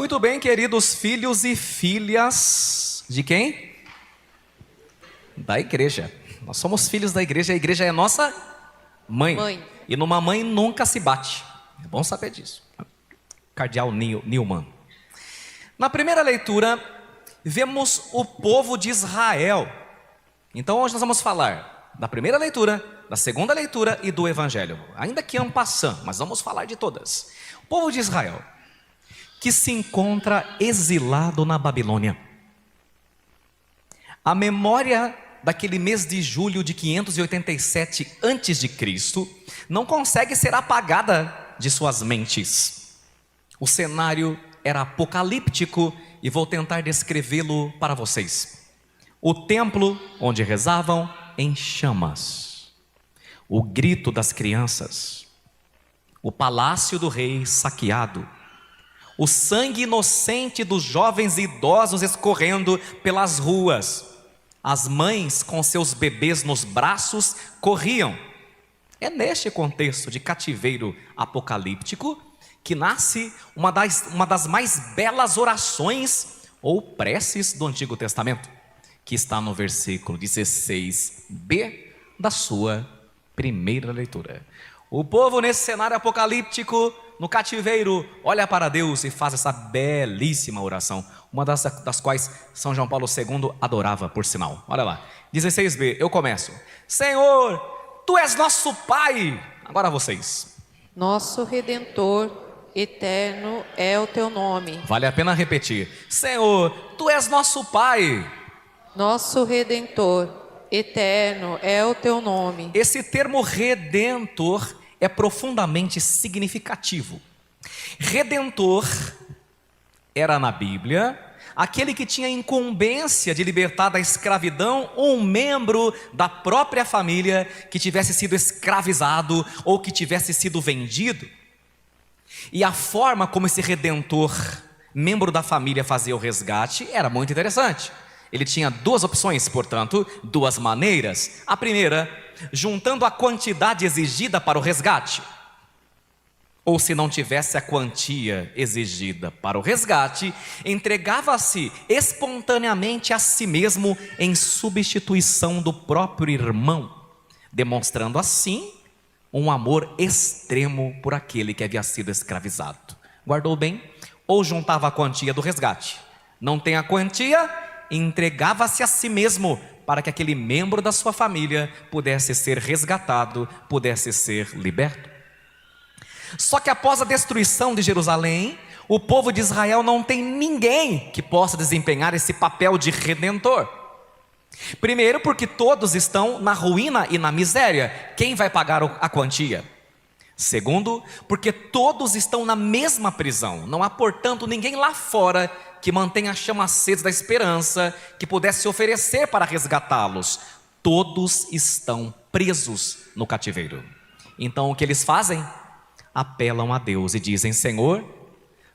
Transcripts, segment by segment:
Muito bem, queridos filhos e filhas de quem? Da igreja. Nós somos filhos da igreja, a igreja é nossa mãe. E numa mãe nunca se bate. É bom saber disso. Cardeal Newman. Na primeira leitura, vemos o povo de Israel. Então hoje nós vamos falar da primeira leitura, da segunda leitura e do evangelho. Ainda que en passant, mas vamos falar de todas. O povo de Israel, que se encontra exilado na Babilônia. A memória daquele mês de julho de 587 a.C. não consegue ser apagada de suas mentes. O cenário era apocalíptico e vou tentar descrevê-lo para vocês. O templo onde rezavam em chamas, o grito das crianças, o palácio do rei saqueado, o sangue inocente dos jovens e idosos escorrendo pelas ruas, as mães com seus bebês nos braços corriam. É neste contexto de cativeiro apocalíptico que nasce uma das mais belas orações ou preces do Antigo Testamento, que está no versículo 16b da sua primeira leitura. O povo nesse cenário apocalíptico, no cativeiro, olha para Deus e faz essa belíssima oração, uma das quais São João Paulo II adorava, por sinal. Olha lá, 16b, eu começo. Senhor, Tu és nosso Pai. Agora vocês. Nosso Redentor, eterno é o Teu nome. Vale a pena repetir. Senhor, Tu és nosso Pai. Nosso Redentor, eterno é o Teu nome. Esse termo redentor é profundamente significativo. Redentor era na Bíblia aquele que tinha incumbência de libertar da escravidão um membro da própria família que tivesse sido escravizado ou que tivesse sido vendido. E a forma como esse redentor, membro da família, fazia o resgate era muito interessante. Ele tinha duas opções, portanto, duas maneiras. A primeira, juntando a quantidade exigida para o resgate. Ou se não tivesse a quantia exigida para o resgate, entregava-se espontaneamente a si mesmo em substituição do próprio irmão, demonstrando assim um amor extremo por aquele que havia sido escravizado. Guardou bem? Ou juntava a quantia do resgate. Não tem a quantia, entregava-se a si mesmo para que aquele membro da sua família pudesse ser resgatado, pudesse ser liberto. Só que após a destruição de Jerusalém, o povo de Israel não tem ninguém que possa desempenhar esse papel de redentor. Primeiro, porque todos estão na ruína e na miséria. Quem vai pagar a quantia? Segundo, porque todos estão na mesma prisão. Não há, portanto, ninguém lá fora que mantenha a chama acesa da esperança, que pudesse oferecer para resgatá-los. Todos estão presos no cativeiro. Então o que eles fazem? Apelam a Deus e dizem: Senhor,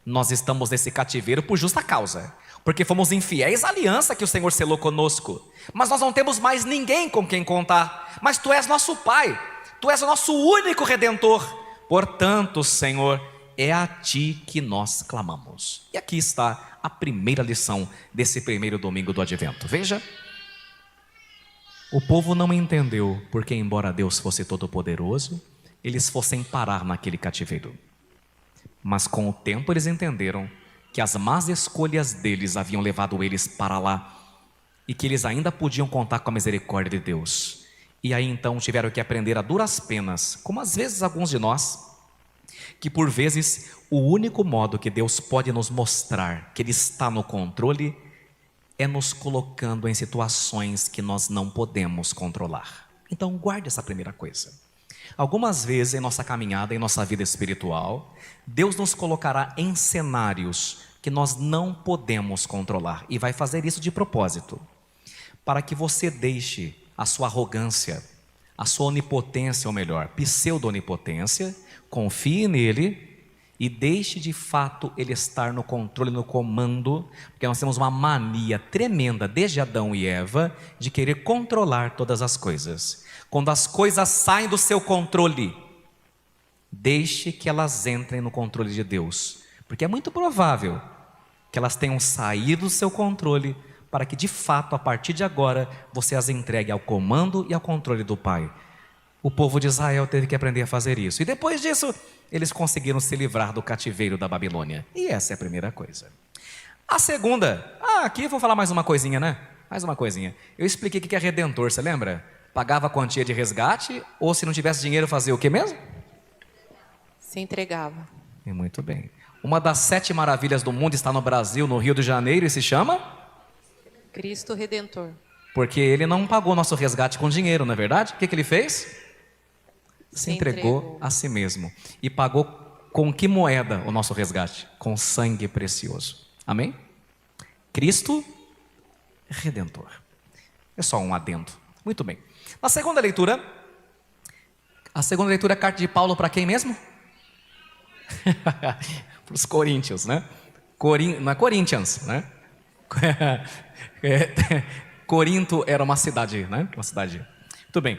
nós estamos nesse cativeiro por justa causa, porque fomos infiéis à aliança que o Senhor selou conosco, mas nós não temos mais ninguém com quem contar, mas Tu és nosso Pai, Tu és o nosso único Redentor, portanto, Senhor, é a Ti que nós clamamos. E aqui está a primeira lição desse primeiro domingo do Advento. Veja, o povo não entendeu porque, embora Deus fosse todo-poderoso, eles fossem parar naquele cativeiro. Mas com o tempo eles entenderam que as más escolhas deles haviam levado eles para lá e que eles ainda podiam contar com a misericórdia de Deus. E aí então tiveram que aprender a duras penas, como às vezes alguns de nós, que por vezes o único modo que Deus pode nos mostrar que Ele está no controle é nos colocando em situações que nós não podemos controlar. Então guarde essa primeira coisa. Algumas vezes em nossa caminhada, em nossa vida espiritual, Deus nos colocará em cenários que nós não podemos controlar e vai fazer isso de propósito, para que você deixe a sua arrogância, a sua onipotência, ou melhor, pseudo-onipotência, confie nele e deixe de fato ele estar no controle, no comando, porque nós temos uma mania tremenda desde Adão e Eva de querer controlar todas as coisas. Quando as coisas saem do seu controle, deixe que elas entrem no controle de Deus, porque é muito provável que elas tenham saído do seu controle, para que de fato, a partir de agora, você as entregue ao comando e ao controle do Pai. O povo de Israel teve que aprender a fazer isso. E depois disso, eles conseguiram se livrar do cativeiro da Babilônia. E essa é a primeira coisa. A segunda, aqui eu vou falar mais uma coisinha, né? Mais uma coisinha. Eu expliquei o que é redentor, você lembra? Pagava a quantia de resgate, ou se não tivesse dinheiro, fazia o que mesmo? Se entregava. E muito bem. Uma das 7 maravilhas do mundo está no Brasil, no Rio de Janeiro, e se chama? Cristo Redentor. Porque ele não pagou nosso resgate com dinheiro, não é verdade? O que ele fez? Se entregou a si mesmo. E pagou com que moeda o nosso resgate? Com sangue precioso. Amém? Cristo Redentor. É só um adendo. Muito bem. A segunda leitura é a carta de Paulo para quem mesmo? Para os coríntios, né? Não é Corinthians, né? Corinto era uma cidade, né? Uma cidade. Muito bem.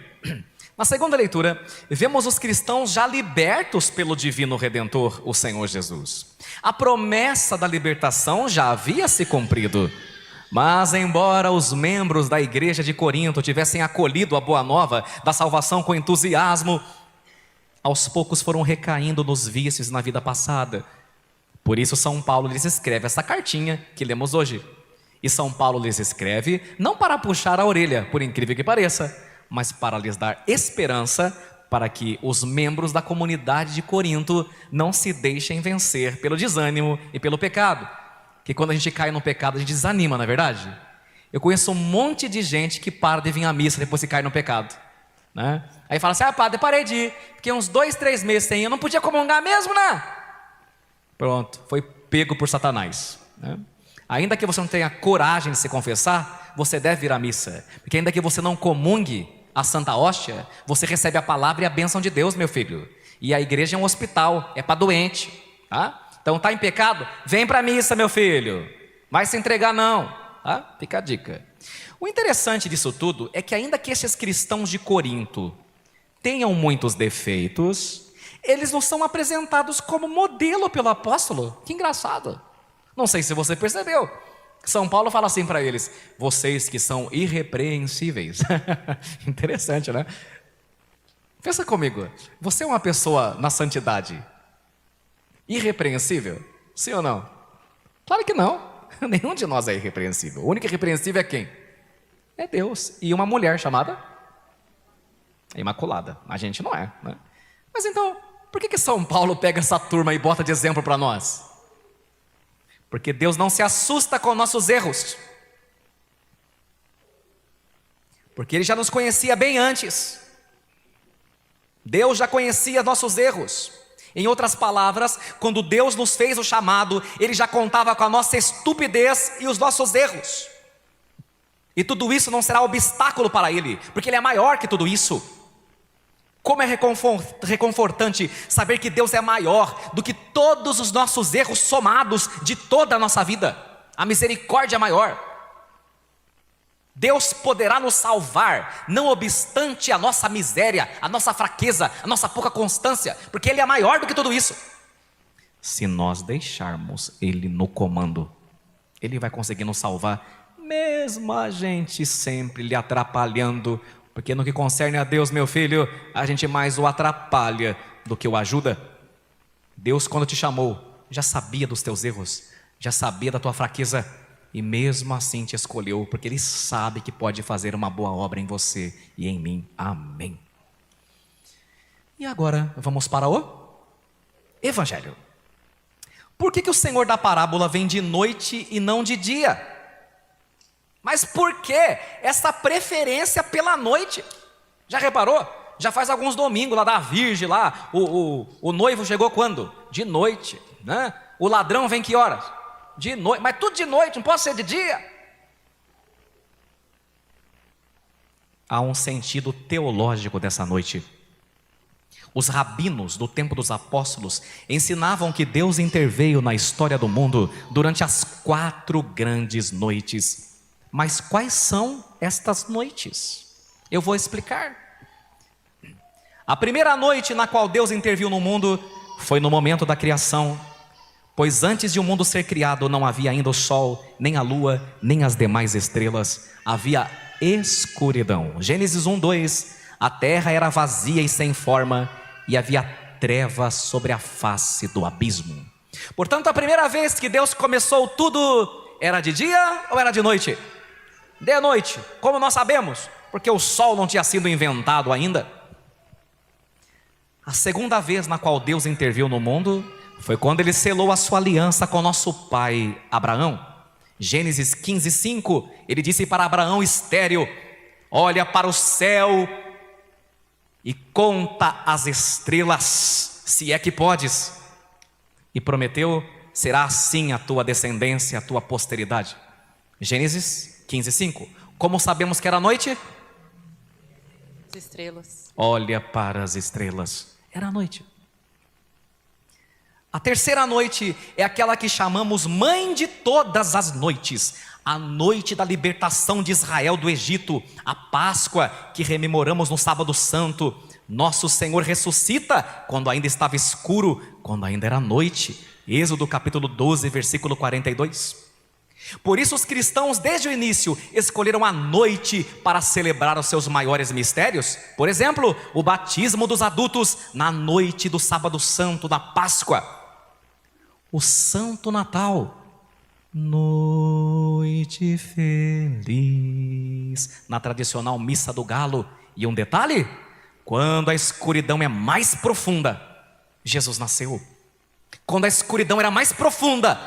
Na segunda leitura, vemos os cristãos já libertos pelo divino Redentor, o Senhor Jesus. A promessa da libertação já havia se cumprido. Mas embora os membros da igreja de Corinto tivessem acolhido a boa nova da salvação com entusiasmo, aos poucos foram recaindo nos vícios na vida passada. Por isso São Paulo lhes escreve essa cartinha que lemos hoje. E São Paulo lhes escreve não para puxar a orelha, por incrível que pareça, mas para lhes dar esperança para que os membros da comunidade de Corinto não se deixem vencer pelo desânimo e pelo pecado. Que quando a gente cai no pecado, a gente desanima, não é verdade? Eu conheço um monte de gente que para de vir à missa depois que cai no pecado, né? Aí fala assim, padre, parei de ir, fiquei uns 2, 3 meses sem ir, eu não podia comungar mesmo, né? Pronto, foi pego por Satanás, né? Ainda que você não tenha coragem de se confessar, você deve vir à missa. Porque ainda que você não comungue a Santa Hóstia, você recebe a palavra e a bênção de Deus, meu filho. E a igreja é um hospital, é para doente, tá? Então tá em pecado? Vem para a missa, meu filho. Vai se entregar não, tá? Fica a dica. O interessante disso tudo é que ainda que esses cristãos de Corinto tenham muitos defeitos, eles não são apresentados como modelo pelo apóstolo. Que engraçado. Não sei se você percebeu. São Paulo fala assim para eles: vocês que são irrepreensíveis. Interessante, né? Pensa comigo. Você é uma pessoa na santidade irrepreensível? Sim ou não? Claro que não. Nenhum de nós é irrepreensível. O único irrepreensível é quem? É Deus. E uma mulher chamada Imaculada. A gente não é, né? Mas então, por que São Paulo pega essa turma e bota de exemplo para nós? Porque Deus não se assusta com nossos erros. Porque Ele já nos conhecia bem antes. Deus já conhecia nossos erros. Em outras palavras, quando Deus nos fez o chamado, Ele já contava com a nossa estupidez e os nossos erros. E tudo isso não será obstáculo para Ele, porque Ele é maior que tudo isso. Como é reconfortante saber que Deus é maior do que todos os nossos erros somados de toda a nossa vida. A misericórdia é maior. Deus poderá nos salvar, não obstante a nossa miséria, a nossa fraqueza, a nossa pouca constância, porque Ele é maior do que tudo isso. Se nós deixarmos Ele no comando, Ele vai conseguir nos salvar, mesmo a gente sempre lhe atrapalhando. Porque no que concerne a Deus, meu filho, a gente mais o atrapalha do que o ajuda. Deus, quando te chamou, já sabia dos teus erros, já sabia da tua fraqueza, e mesmo assim te escolheu, porque Ele sabe que pode fazer uma boa obra em você e em mim. Amém. E agora vamos para o Evangelho. Por que o Senhor da parábola vem de noite e não de dia? Mas por que essa preferência pela noite? Já reparou? Já faz alguns domingos lá da Virgem, lá, o noivo chegou quando? De noite, né? O ladrão vem que horas? De noite, mas tudo de noite, não pode ser de dia. Há um sentido teológico dessa noite. Os rabinos do tempo dos apóstolos ensinavam que Deus interveio na história do mundo durante as 4 grandes noites. Mas quais são estas noites? Eu vou explicar. A primeira noite na qual Deus interviu no mundo foi no momento da criação, Pois antes de o mundo ser criado, não havia ainda o sol, nem a lua, nem as demais estrelas. Havia escuridão. Gênesis 1:2. A terra era vazia e sem forma, e havia trevas sobre a face do abismo. Portanto, a primeira vez que Deus começou tudo, era de dia ou era de noite? De noite. Como nós sabemos? Porque o sol não tinha sido inventado ainda. A segunda vez na qual Deus interviu no mundo foi quando ele selou a sua aliança com nosso pai Abraão. Gênesis 15:5, ele disse para Abraão estéril: olha para o céu e conta as estrelas, se é que podes. E prometeu: será assim a tua descendência, a tua posteridade. Gênesis 15:5. Como sabemos que era noite? As estrelas. Olha para as estrelas. Era noite. A terceira noite é aquela que chamamos mãe de todas as noites. A noite da libertação de Israel do Egito. A Páscoa que rememoramos no Sábado Santo. Nosso Senhor ressuscita quando ainda estava escuro, quando ainda era noite. Êxodo capítulo 12, versículo 42. Por isso os cristãos desde o início escolheram a noite para celebrar os seus maiores mistérios. Por exemplo, o batismo dos adultos na noite do Sábado Santo, na Páscoa. O Santo Natal, noite feliz, na tradicional missa do galo. E um detalhe, quando a escuridão é mais profunda, Jesus nasceu. Quando a escuridão era mais profunda,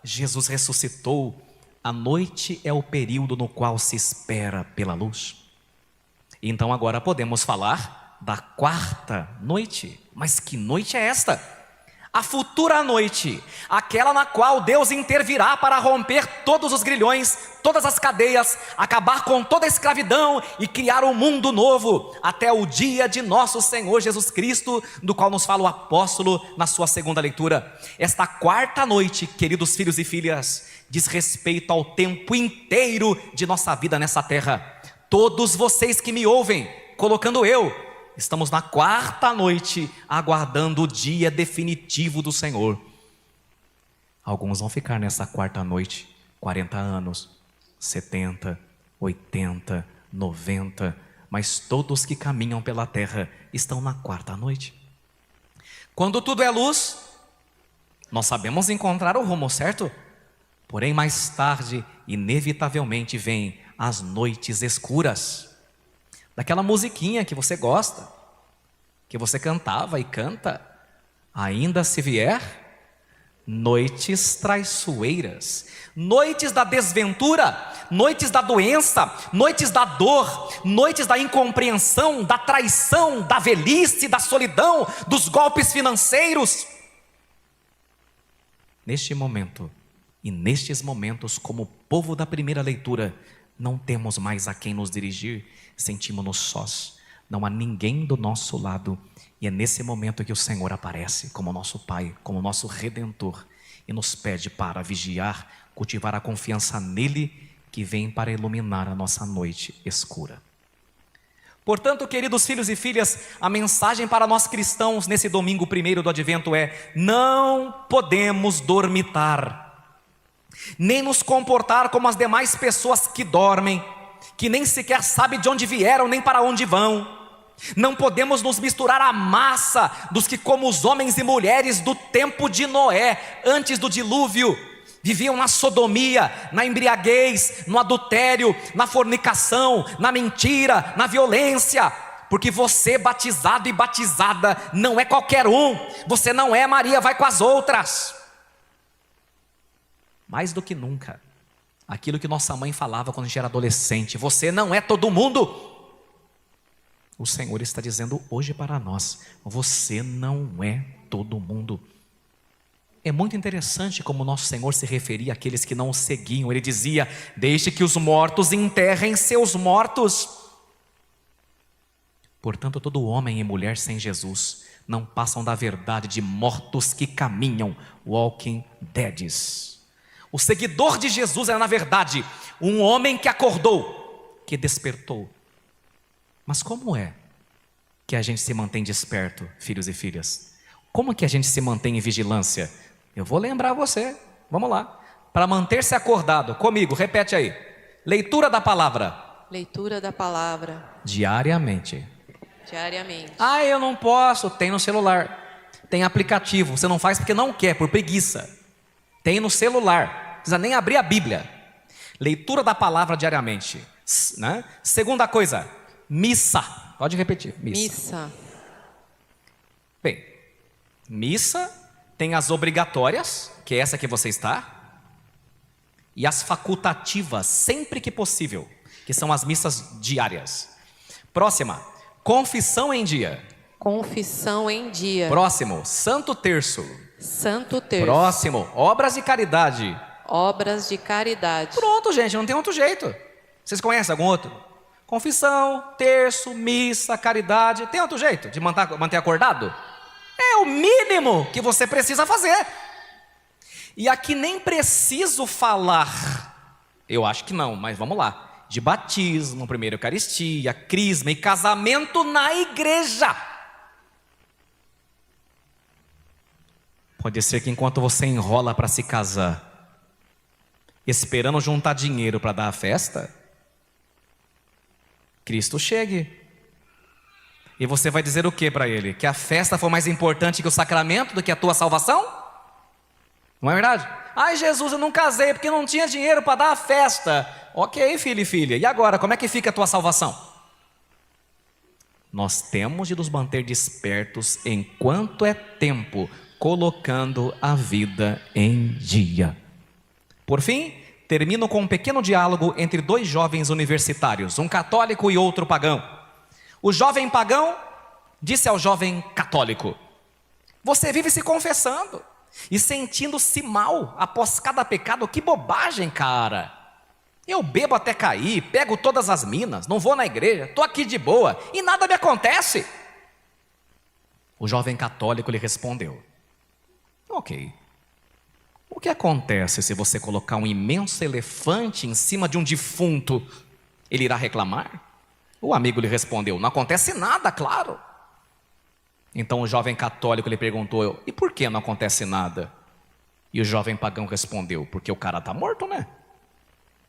Jesus ressuscitou. A noite é o período no qual se espera pela luz. Então agora podemos falar da quarta noite. Mas que noite é esta? A futura noite, aquela na qual Deus intervirá para romper todos os grilhões, todas as cadeias, acabar com toda a escravidão e criar um mundo novo, até o dia de nosso Senhor Jesus Cristo, do qual nos fala o apóstolo na sua segunda leitura. Esta quarta noite, queridos filhos e filhas, diz respeito ao tempo inteiro de nossa vida nessa terra. Todos vocês que me ouvem, colocando eu, estamos na quarta noite, aguardando o dia definitivo do Senhor. Alguns vão ficar nessa quarta noite 40 anos, 70, 80, 90, mas todos que caminham pela terra estão na quarta noite. Quando tudo é luz, nós sabemos encontrar o rumo certo. Porém, mais tarde, inevitavelmente, vêm as noites escuras. Daquela musiquinha que você gosta, que você cantava e canta. Ainda se vier noites traiçoeiras, noites da desventura, noites da doença, noites da dor, noites da incompreensão, da traição, da velhice, da solidão, dos golpes financeiros. Neste momento e nestes momentos, como povo da primeira leitura, não temos mais a quem nos dirigir, sentimos-nos sós, não há ninguém do nosso lado, e é nesse momento que o Senhor aparece como nosso Pai, como nosso Redentor, e nos pede para vigiar, cultivar a confiança nele, que vem para iluminar a nossa noite escura. Portanto, queridos filhos e filhas, a mensagem para nós cristãos nesse domingo primeiro do Advento é: não podemos dormitar, nem nos comportar como as demais pessoas que dormem, que nem sequer sabem de onde vieram nem para onde vão. Não podemos nos misturar à massa dos que, como os homens e mulheres do tempo de Noé, antes do dilúvio, viviam na sodomia, na embriaguez, no adultério, na fornicação, na mentira, na violência. Porque você, batizado e batizada, não é qualquer um. Você não é Maria, vai com as outras. Mais do que nunca, aquilo que nossa mãe falava quando a gente era adolescente: você não é todo mundo. O Senhor está dizendo hoje para nós: você não é todo mundo. É muito interessante como nosso Senhor se referia àqueles que não o seguiam. Ele dizia: deixe que os mortos enterrem seus mortos. Portanto, todo homem e mulher sem Jesus não passam da verdade de mortos que caminham, walking deads. O seguidor de Jesus era, na verdade, um homem que acordou, que despertou. Mas como é que a gente se mantém desperto, filhos e filhas? Como que a gente se mantém em vigilância? Eu vou lembrar você. Vamos lá. Para manter-se acordado, comigo, repete aí. Leitura da palavra. Leitura da palavra. Diariamente. Diariamente. Ah, eu não posso. Tem no celular. Tem aplicativo. Você não faz porque não quer, por preguiça. Tem no celular. Não precisa nem abrir a Bíblia. Leitura da palavra diariamente. Né? Segunda coisa, missa. Pode repetir. Missa. Bem, missa tem as obrigatórias, que é essa que você está, e as facultativas, sempre que possível, que são as missas diárias. Próxima, confissão em dia. Confissão em dia. Próximo, Santo Terço. Santo Terço. Próximo, obras de caridade. Obras de caridade. Pronto, gente, não tem outro jeito. Vocês conhecem algum outro? Confissão, terço, missa, caridade. Tem outro jeito de manter acordado? É o mínimo que você precisa fazer. E aqui nem preciso falar, eu acho que não, mas vamos lá, de batismo, primeira Eucaristia, crisma e casamento na igreja. Pode ser que enquanto você enrola para se casar, esperando juntar dinheiro para dar a festa, Cristo chegue. E você vai dizer o que para ele? Que a festa foi mais importante que o sacramento, do que a tua salvação? Não é verdade? Ai, Jesus, eu não casei porque não tinha dinheiro para dar a festa. Ok, filho e filha. E agora, como é que fica a tua salvação? Nós temos de nos manter despertos enquanto é tempo, colocando a vida em dia. Por fim, termino com um pequeno diálogo entre dois jovens universitários, um católico e outro pagão. O jovem pagão disse ao jovem católico: você vive se confessando e sentindo-se mal após cada pecado. Que bobagem, cara. Eu bebo até cair, pego todas as minas, não vou na igreja, estou aqui de boa e nada me acontece. O jovem católico lhe respondeu: ok. O que acontece se você colocar um imenso elefante em cima de um defunto? Ele irá reclamar? O amigo lhe respondeu: não acontece nada, claro. Então o jovem católico lhe perguntou: e por que não acontece nada? E o jovem pagão respondeu: porque o cara está morto, né?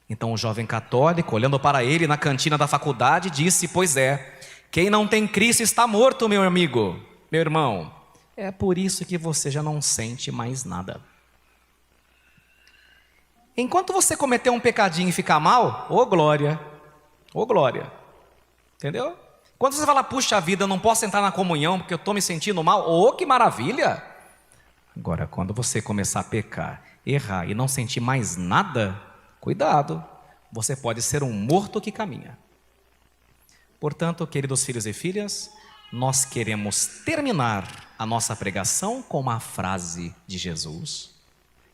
Então o jovem católico, olhando para ele na cantina da faculdade, disse: pois é, quem não tem Cristo está morto, meu amigo, meu irmão. É por isso que você já não sente mais nada. Enquanto você cometer um pecadinho e ficar mal, ô glória, ô glória. Entendeu? Quando você fala, puxa vida, eu não posso entrar na comunhão porque eu estou me sentindo mal, ô que maravilha. Agora, quando você começar a pecar, errar e não sentir mais nada, cuidado, você pode ser um morto que caminha. Portanto, queridos filhos e filhas, nós queremos terminar a nossa pregação com uma frase de Jesus,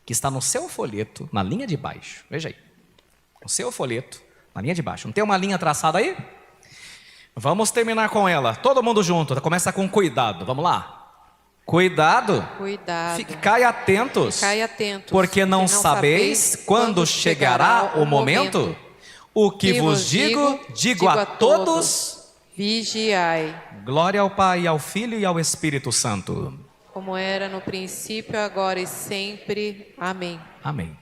que está no seu folheto, na linha de baixo. Veja aí, no seu folheto, na linha de baixo. Não tem uma linha traçada aí? Vamos terminar com ela, todo mundo junto. Começa com cuidado, vamos lá. Cuidado. Cuidado. Ficai atentos. Ficai atentos. Porque não sabeis quando chegará o momento. O que vos digo a todos. Vigiai. Glória ao Pai, ao Filho e ao Espírito Santo. Como era no princípio, agora e sempre. Amém. Amém.